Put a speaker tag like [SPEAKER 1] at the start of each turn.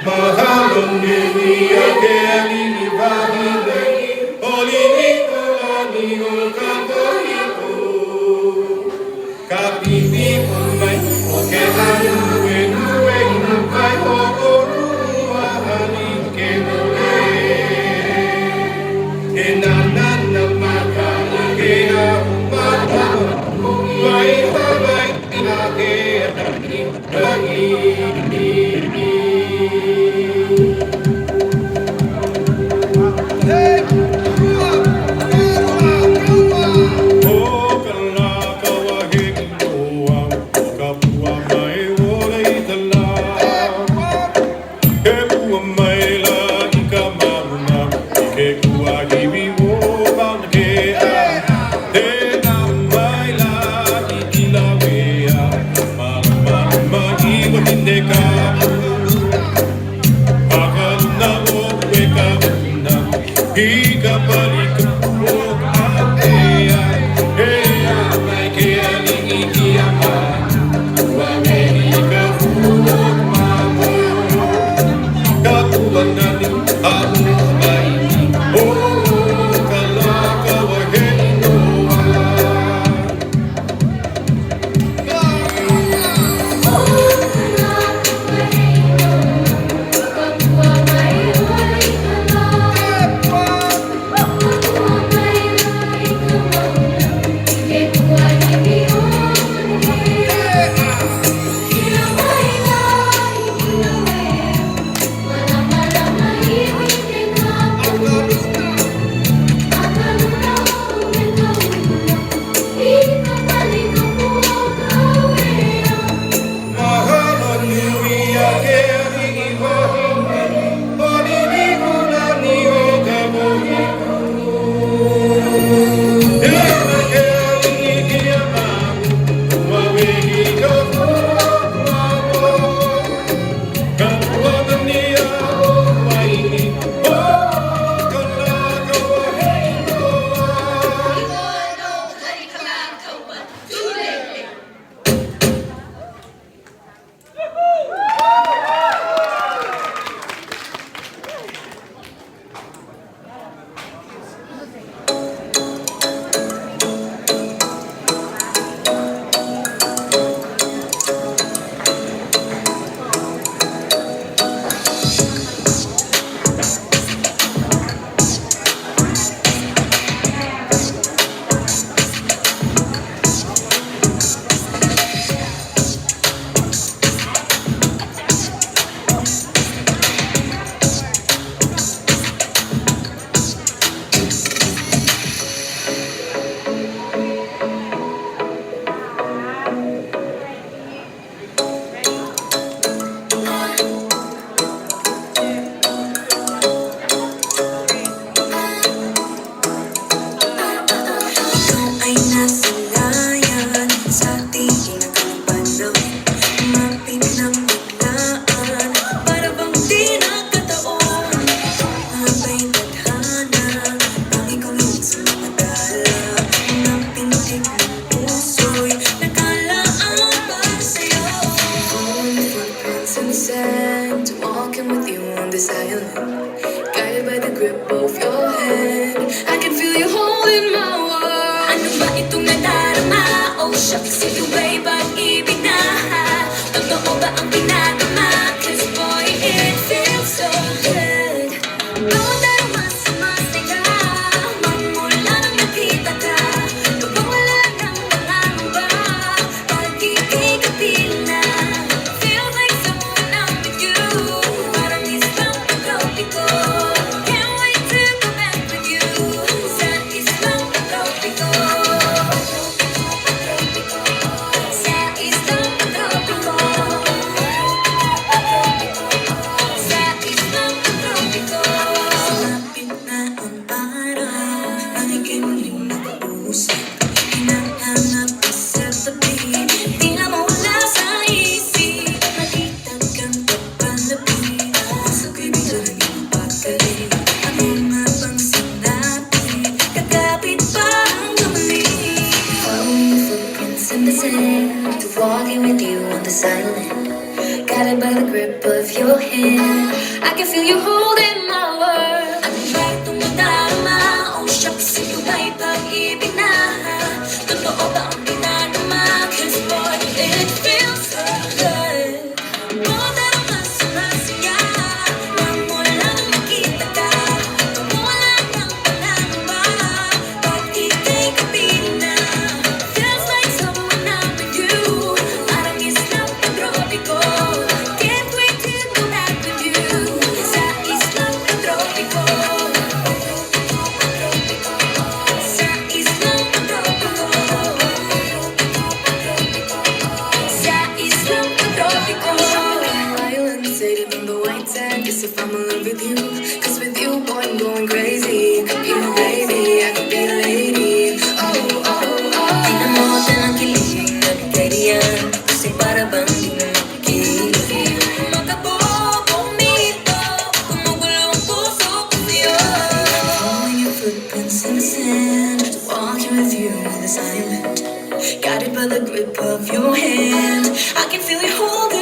[SPEAKER 1] Mahalong niliyageni ibahingay Oliniko anigo kabohiko Kapipi umay oke anuwe nuwe Nukai oorua anike nue Enanan na makalagea Mata May babay Inake Bagi
[SPEAKER 2] walking with you on the silent. guided by the grip of your hand. I can feel you holding my world. Ano ba'y tumatarama? Oh shucks, ito ba'y pag-ibig na? Totoo ba ang dinadama? 'Cause boy, it feels so good. Oh, pero mas masaya nang mula nang makita ka. Wala kang pangamba pag ika'y kapiling na. Feels like summer when I'm with you. Parang islang tropiko. Can't wait to go back with you. Sa islang tropiko. Sa islang tropiko. Sa islang tropiko. Island sated on the white sand. Guess if I'm in love with you. 'Cause with you, boy, I'm going crazy. Could be my baby, I could be the lady. Oh, oh, oh. Tingnan mo siya ng kilig na bigarian. Kasi para bang di na makikilig. Makabobo, umito. Kumugulo ang puso ko sa'yo. Following your footprints in the sand. Walking with you in the silent. Guided by the grip of your hand. I can feel you holding